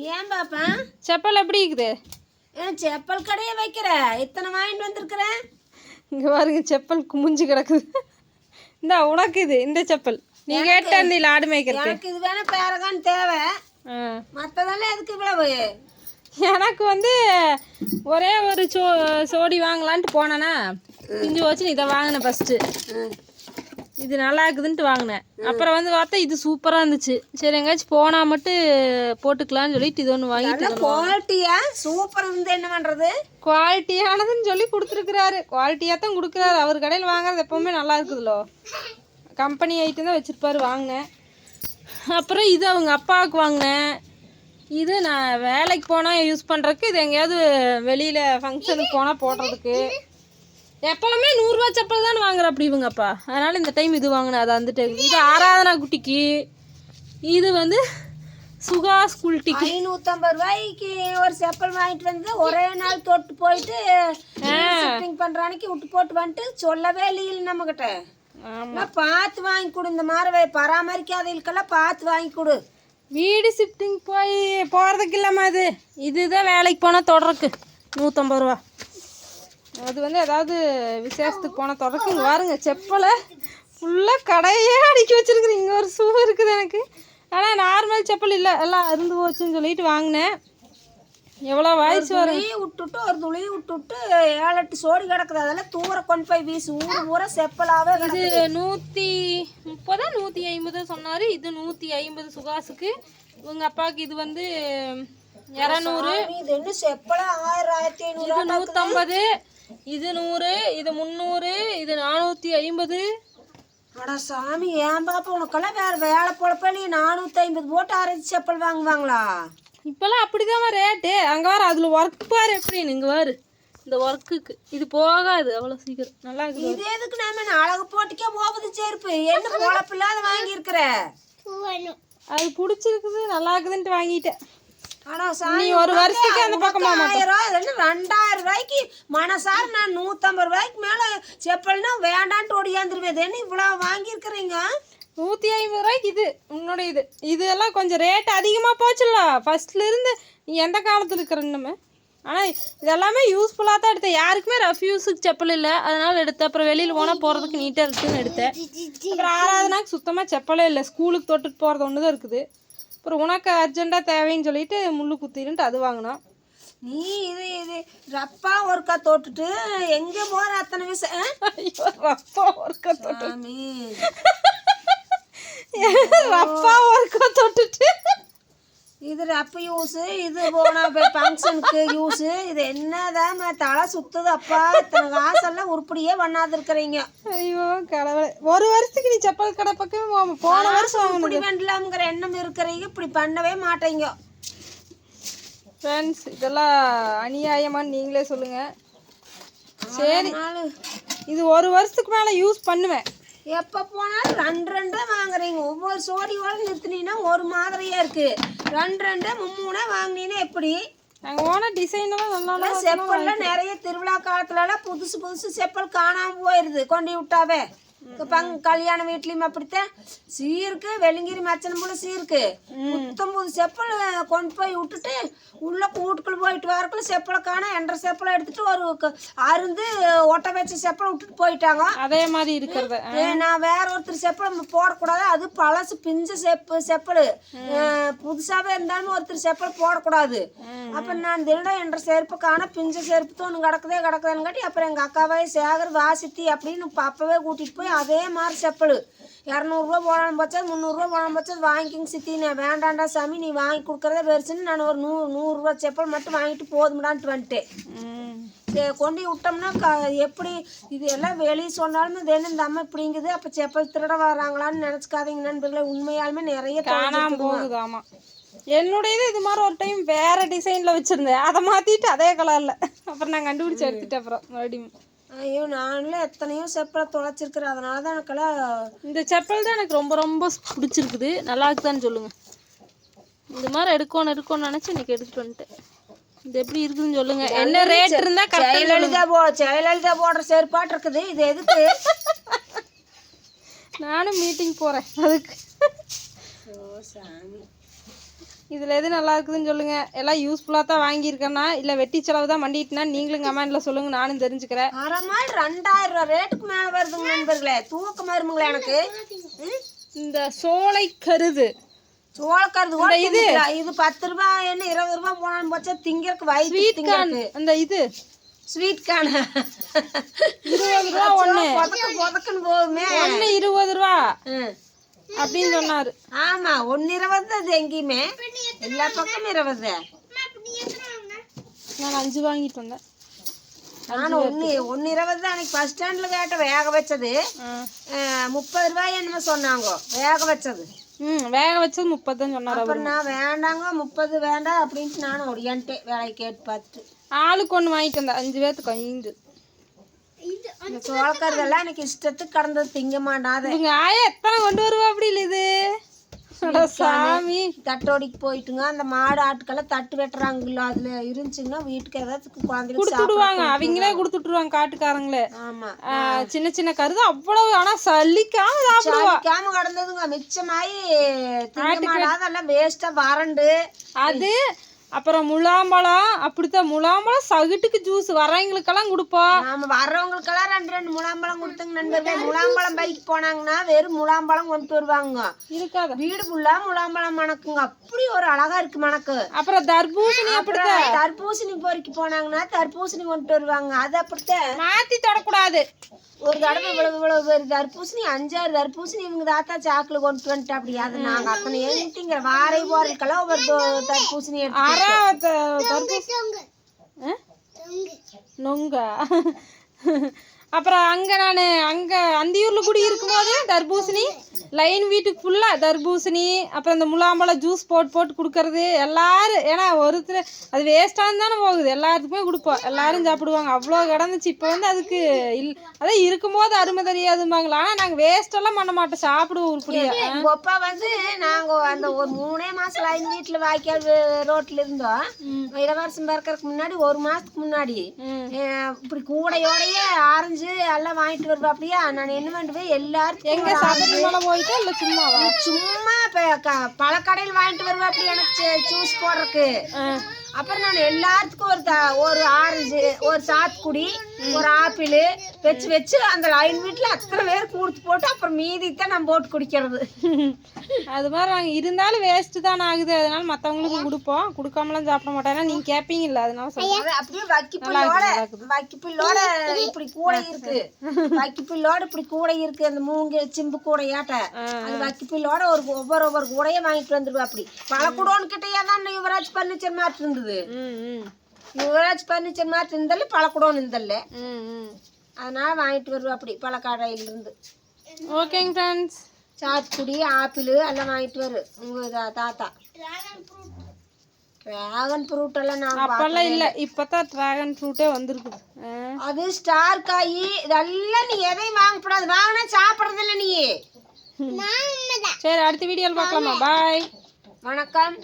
ஏன் பாப்பா செப்பல் எப்படி இருக்குது? செப்பல் கடையை வைக்கிற இத்தனை வாங்கிட்டு வந்திருக்கிறேன். இங்கே பாருங்க, செப்பல் குமிஞ்சு கிடக்குது. இந்த உனக்கு இந்த செப்பல் நீ கேட்ட இந்த ஆடு மேய்க்கிறது எனக்கு இது வேணா பேரகான் தேவை. மற்றதெல்லாம் எதுக்கு இவ்வளவு? எனக்கு ஒரே ஒரு சோடி வாங்கலான்ட்டு போனேன்னா பிஞ்சு வச்சு இதை வாங்கினேன். ஃபஸ்ட்டு இது நல்லா இருக்குதுன்ட்டு வாங்கினேன். அப்புறம் பார்த்தா இது சூப்பராக இருந்துச்சு. சரி எங்கேயாச்சும் போனால் மட்டும் போட்டுக்கலான்னு சொல்லிட்டு இது ஒன்று வாங்கிட்டு. குவாலிட்டியா சூப்பர் இருந்து என்ன பண்ணுறது? குவாலிட்டியானதுன்னு சொல்லி கொடுத்துருக்குறாரு. குவாலிட்டியாக தான் கொடுக்குறாரு. அவர் கடையில் வாங்குறது எப்போவுமே நல்லா இருக்குதுல்லோ. கம்பெனி ஐட்டம் தான் வச்சுருப்பாரு. வாங்கினேன். அப்புறம் இது அவங்க அப்பாவுக்கு வாங்கினேன். இது நான் வேலைக்கு போனால் யூஸ் பண்ணுறதுக்கு, இது எங்கேயாவது வெளியில் ஃபங்க்ஷனுக்கு போனால் போடுறதுக்கு. எப்போவுமே 100 ரூபா செப்பல் தான் வாங்குற அப்படி இவங்கப்பா. அதனால் இந்த டைம் இது வாங்கினேன். அது வந்துட்டு இது ஆராதனா குட்டிக்கு, இது சுகா ஸ்கூல்ட்டிக்கு 550 ரூபாய்க்கு ஒரு செப்பல் வாங்கிட்டு வந்து ஒரே நாள் தொட்டு போயிட்டு ஷிப்பிங் பண்ணுற அன்னைக்கு விட்டு போட்டு வந்துட்டு சொல்லவே இல்லை நம்மக்கிட்ட. பார்த்து வாங்கி கொடு. இந்த மாதிரி பராமரிக்காதவங்களுக்கெல்லாம் பார்த்து வாங்கி கொடு. வீடு ஷிஃப்டிங் போகிறதுக்கு இல்லாமல் இதுதான் வேலைக்கு போனால் தொடருக்கு 150 ரூபா. அது ஏதாவது விசேஷத்துக்கு போனால் தொடருக்கு. இங்கே பாருங்க, செப்பலை ஃபுல்லாக கடையே அடுக்கி வச்சுருக்குது. இங்கே ஒரு ஷூ இருக்குது எனக்கு. ஆனால் நார்மல் செப்பல் இல்லை, எல்லாம் அருந்து போச்சுன்னு சொல்லிட்டு வாங்கினேன். எவ்வளோ வயசு வரும் விட்டுட்டு ஒரு துளி விட்டுட்டு 7-8 சோடி கிடக்குது. அதெல்லாம் தூர கொண்டு போய் வீசு. ஊர் பூரா செப்பலாவே. இது 130 150 சொன்னார். இது 150 சுகாசுக்கு. இவங்க அப்பாவுக்கு இது 200. இது என்ன செப்பலா 1000 1500. இது 150, இது 100, இது 300, இது 450. அடா சாமி, ஏன் பாப்பா உனக்கெல்லாம் வேற வேலை போலப்ப நீ 450 போட்டு அரைச்சி செப்பல் வாங்குவாங்களா? இப்போல்லாம் அப்படிதான் ரேட்டு. அங்கே வர அதில் ஒர்க் பாரு எப்படின்னு. இங்கே வாரு, இந்த ஒர்க்குக்கு இது போகாது அவ்வளோ சீக்கிரம். நல்லா இருக்குது. இது எதுக்கு நாம அழகு போட்டுக்கே போகுது செருப்பு? என்ன பொழப்பில்லாத வாங்கியிருக்கிற? அது பிடிச்சிருக்குது, நல்லா இருக்குதுன்ட்டு வாங்கிட்டேன். ஆனா நீ ஒரு வருஷத்துக்கு அந்த பக்கமா 1000 ரூபாய் 2000 ரூபாய்க்கு மனசார நான் 150 ரூபாய்க்கு மேல செப்பல்னா வேண்டான்ட்டு ஓடியாந்துருவேன். என்ன இவ்வளவு வாங்கியிருக்கிறீங்க? 150 ரூபாய்க்கு இது உன்னோட இதெல்லாம் கொஞ்சம் ரேட் அதிகமாக போச்சுல்ல ஃபர்ஸ்ட்லேருந்து. நீ எந்த காலத்தில் இருக்கிற இன்னுமே. ஆனால் இதெல்லாமே யூஸ்ஃபுல்லாக தான் எடுத்தேன். யாருக்குமே ரஃப் யூஸுக்கு செப்பல் இல்லை, அதனால் எடுத்தேன். அப்புறம் வெளியில் போனால் போகிறதுக்கு நீட்டாக இருக்குதுன்னு எடுத்தேன். அப்புறம் ஆறாவதுனாக்கு சுத்தமாக செப்பலே இல்லை. ஸ்கூலுக்கு தொட்டுட்டு போகிறது ஒன்று தான் இருக்குது. அப்புறம் உனக்கு அர்ஜென்ட்டாக தேவைன்னு சொல்லிட்டு முள்ளு குத்திருன்ட்டு அது வாங்கினோம். நீ இது ரப்பா ஒருக்கா தொட்டுட்டு எங்கே போகிற அத்தனை விஷயம்? ரப்பா ஒருக்கா தொட்டு ரப்பா ஒருக்கா தொட்டுட்டு இது ரப்ப யூஸு, இது போனா ஃபங்க்ஷனுக்கு யூஸு. இது என்னதான் தலை சுத்துது அப்பா. இத்தனை காசெல்லாம் உருப்படியே பண்ணாது இருக்கிறீங்க. ஐயோ கடவுளே, ஒரு வருஷத்துக்கு நீ செப்பல் கடை பக்கமே போன வருஷம் இப்படி பண்ணலாம்ங்கிற எண்ணம் இருக்கிறீங்க. இப்படி பண்ணவே மாட்டீங்க. ஃப்ரெண்ட்ஸ், இதெல்லாம் அநியாயமான்னு நீங்களே சொல்லுங்கள். சரி, இது ஒரு வருஷத்துக்கு மேலே யூஸ் பண்ணுவேன். எப்போ போனாலும் 2 வாங்குறீங்க. ஒவ்வொரு சோடியோட நிறுத்தினீங்கன்னா ஒரு மாதிரியா இருக்கு. 2 3 வாங்கினீங்கன்னா எப்படி? நாங்கள் ஓன டிசைனெல்லாம் நல்லா செப்பல்லாம் நிறைய திருவிழா காலத்துலலாம் புதுசு செப்பல் காணாமல் போயிடுது கொண்டு விட்டாவே. கல்யாண வீட்லயும் அப்படித்தான் சீருக்கு வெள்ளிங்கிரி மச்சனம் போல சீருக்கு 19 செப்பல் கொண்டு போய் விட்டுட்டு உள்ள வீட்டுக்குள்ள போயிட்டு வரக்குள்ள செப்பலை காண என்ற செப்பலை எடுத்துட்டு ஒரு அருந்து ஒட்ட வச்ச செப்பலை விட்டுட்டு போயிட்டாங்க. அதே மாதிரி இருக்கிறது. நான் வேற ஒருத்தர் செப்பல் போடக்கூடாது. அது பழசு பிஞ்ச செப்பல். புதுசாவே இருந்தாலும் ஒருத்தர் செப்பல் போடக்கூடாது. அப்ப நான் தினம் என்ற செருப்பு காண பிஞ்ச செருப்பு தான் ஒன்று கிடக்குதுன்னு காட்டி அப்புறம் எங்க அக்காவே சேகர் வாசித்தி அப்படின்னு அப்பவே கூட்டிட்டு போய் அதே மாதிரி செப்பல் 200 ரூபா போனாலும் போச்சா 300 ரூபா போனாலும் போச்சா வாங்கிக்கிங்க சித்தி. நான் வேண்டாண்டா சாமி, நீ வாங்கி கொடுக்குறதே பெருசுன்னு நான் ஒரு 100 ரூபா செப்பல் மட்டும் வாங்கிட்டு போதும்டான்ட்டு வந்துட்டேன். சரி, கொண்டு விட்டோம்னா எப்படி இது எல்லாம் வெளியே சொன்னாலுமே இது என்ன இந்த அம்மா இப்படிங்குது. அப்போ செப்பல் திருட வராங்களான்னு நினச்சிக்காதீங்க நண்பர்களே. உண்மையாலுமே நிறைய காணாம போகுது. ஆமாம், என்னுடையது இது மாதிரி ஒரு டைம் வேற டிசைனில் வச்சுருந்தேன். அதை மாற்றிட்டு அதே கலரில் அப்புறம் நான் கண்டுபிடிச்சி எடுத்துட்டேன். அப்புறம் மறுபடியும் ஐயோ, நானும் எத்தனையோ செப்பலை தொலைச்சிருக்கிறேன். அதனால தான் எனக்கெல்லாம் இந்த செப்பல் தான் எனக்கு ரொம்ப ரொம்ப பிடிச்சிருக்குது. நல்லா இருக்குதான்னு சொல்லுங்கள். இந்த மாதிரி எடுக்கணும்னு நினச்சி இன்னைக்கு எடுத்துகிட்டு வந்துட்டேன். இது எப்படி இருக்குதுன்னு சொல்லுங்கள். என்ன ரேட் இருந்தால் ஜெயலலிதா போடுற செருப்பாட்டு இருக்குது. இது எதுக்கு? நானும் மீட்டிங் போகிறேன் அதுக்கு. சாமி, இதில் எது நல்லா இருக்குதுன்னு சொல்லுங்கள். எல்லாம் யூஸ்ஃபுல்லாக தான் வாங்கியிருக்கேன்னா இல்லை வெட்டி செலவு தான் பண்ணிட்டுனா நீங்களும் கமெண்டில் சொல்லுங்கள், நானும் தெரிஞ்சுக்கிறேன். அரை மால் 2000 ரூபா ரேட்டுக்கு மேலே வருதுங்க நண்பர்களே. தூக்கம் வருமுங்களே எனக்கு. இந்த சோலை கருது சோளக்கருது கூட இது 10 ரூபாய் என்ன 20 ரூபாய் போனாலும் போச்சா திங்கிறதுக்கு வயிற்று திங்கிறதுக்கு. அந்த இது ஸ்வீட் கார்ன் 20 ரூபா ஒன்று புதக்குன்னு போகுமே. ஒன்று 20 ரூபா அப்படின்னு சொன்னாரு. ஆமா 1.20 அது எங்கேயுமே எல்லா பக்கமும் 20. நான் 5 வாங்கிட்டு வந்தேன். நானும் 1.20 தான் அன்னைக்கு பஸ் ஸ்டாண்ட்ல கேட்ட வேக வச்சது. 30 ரூபாய் என்னமோ சொன்னாங்க வேக வச்சது. வேக வச்சது 30 தான் சொன்னார். அப்புறம் நான் வேண்டாங்க 30 வேண்டாம் அப்படின்ட்டு நானும் ஒடியான்ட்டேன் வேலையை கேட்டு பார்த்துட்டு. ஆளுக்கு ஒன்று வாங்கிட்டு வந்தேன் 5 பேர்த்துக்கு 5. இந்த சோளக்கருதெல்லாம் எனக்கு இஷ்டத்துக்கு கடந்தது திங்க மாட்டாது. ஆயா எத்தனை கொண்டு வருவா அப்படி இல்லை இது சாமி. தட்டோடிக்கு போயிட்டுங்க அந்த மாடு ஆட்டுக்கெல்லாம் தட்டு வெட்டுறாங்கல்ல அதுல இருந்துச்சுன்னா வீட்டுக்கு ஏதாவது குழந்தைகளுக்கு கொடுத்துடுவாங்க. அவங்களே கொடுத்துட்டுருவாங்க காட்டுக்காரங்களே. ஆமா சின்ன சின்ன கருது அவ்வளவு ஆனா சலிக்காம சலிக்காம கடந்ததுங்க. மிச்சமாயி திங்க மாட்டாது எல்லாம் வேஸ்டா வறண்டு அது. அப்புறம் முலாம்பழம் அப்படித்தான். முலாம்பழம் சகுட்டுக்கு ஜூஸ் வரவங்களுக்கெல்லாம் கொடுப்போம். நாம வர்றவங்களுக்கெல்லாம் 2 முலாம்பழம் கொடுத்தங்க நண்பர்கள். முலாம்பழம் பைக்கு போனாங்கன்னா வெறும் முலாம்பழம் கொண்டு வருவாங்க. இருக்காது வீடு ஃபுல்லா முலாம்பழம் மணக்குங்க. அப்படி ஒரு அழகா இருக்கு மணக்கு. அப்புறம் தர்பூசணி அப்படித்தான். தர்பூசணி பொறுக்கி போனாங்கன்னா தர்பூசணி கொண்டு வருவாங்க. அது அப்படித்தான் மாத்தி தொடக்கூடாது. ஒரு தடவை இவ்வளவு பேர் தர்பூசணி 5-6 தர்பூசணி இவங்க தாத்தா சாக்குல கொண்டு வந்துட்டு அப்படி. அது நாங்க அத்தனை எழுதிங்க வாரை போறதுக்கெல்லாம் ஒவ்வொரு தர்பூசணி நொங்க. அப்புறம் அங்கே அந்தியூரில் குடி இருக்கும்போது தர்பூசணி லைன் வீட்டுக்கு ஃபுல்லாக தர்பூசணி. அப்புறம் இந்த முலாம்பழம் ஜூஸ் போட்டு கொடுக்கறது எல்லாரும். ஏன்னா ஒருத்தர் அது வேஸ்ட்டாக தானே போகுது. எல்லாத்துக்குமே கொடுப்போம், எல்லாரும் சாப்பிடுவாங்க. அவ்வளோ கிடந்துச்சு. இப்போ வந்து அதுக்கு அதான் இருக்கும்போது அருமை தெரியாதும்பாங்களா. ஆனால் நாங்கள் வேஸ்ட்டெல்லாம் பண்ண மாட்டோம், சாப்பிடுவோம் உருப்படியா. எங்கள் அப்பா வந்து நாங்கள் அந்த ஒரு 3 மாதம் லைன் வீட்டில் வாய்க்கால் ரோட்டில் இருந்தோம். இளவரசம் பிறக்கிறதுக்கு முன்னாடி 1 மாதத்துக்கு முன்னாடி இப்படி கூடையோடையே ஆரஞ்சு எல்லாம் வாங்கிட்டு வருவா. அப்படியா நான் என்ன பண்ணுவேன் எல்லாருக்கும் எங்க சாப்பிட்டு போயிட்டு இல்லை சும்மாவா சும்மா பழக்கடையில் வாங்கிட்டு வருவா. அப்படி எனக்கு ஜூஸ் போடுறதுக்கு. அப்புறம் நான் எல்லாத்துக்கும் ஒரு ஆரஞ்சு, ஒரு சாத்துக்குடி, ஒரு ஆப்பிள் வச்சு அந்த லைன் வீட்டில் அத்தனை பேருக்கு கொடுத்து போட்டு அப்புறம் மீதித்தான் நான் போட்டு குடிக்கிறது. அது மாதிரி நாங்கள் இருந்தாலும் வேஸ்ட்டு தான் ஆகுது. அதனால மற்றவங்களுக்கும் கொடுப்போம். கொடுக்காமலாம் சாப்பிட மாட்டோம். நீங்கள் கேட்பீங்கல்ல அதனால சொல்லுங்க. அப்படியே வைக்கிப்பில்லோட இப்படி கூடை இருக்கு. வைக்கிப்பில்லோட இப்படி கூடை இருக்கு. அந்த மூங்கு சிம்பு கூடையாட்ட அது வைக்கிப்பில்லோட ஒவ்வொரு கூடையே வாங்கிட்டு வந்துடுவா. அப்படி பழக்கூடோன்னு கிட்டேயே தான் யுவராஜ் பர்னிச்சர் மாட்டு இருந்தது. யுவராஜ் பர்னிச்சர் மாட்டு இருந்தல்ல பழக்கூடோன்னு இருந்தல்ல. அதனால வாங்கிட்டு வருவா அப்படி பழக்கடையிலிருந்து. ஓகேங்க ஃப்ரெண்ட்ஸ். சாத்துக்குடி ஆப்பிள் எல்லாம் வாங்கிட்டு வரு உங்க தாத்தா. டிராகன் ஃப்ரூட் எல்லாம் நான் அப்பெல்லாம் இல்லை, இப்போதான் டிராகன் ஃப்ரூட்டே வந்திருக்குது. அது ஸ்டார் காய் இதெல்லாம் நீ எதையும் வாங்கக்கூடாது. வாங்கினா சாப்பிட்றது இல்லை நீ. சரி அடுத்த வீடியோவில் பார்க்கலாமா? பாய். வணக்கம்.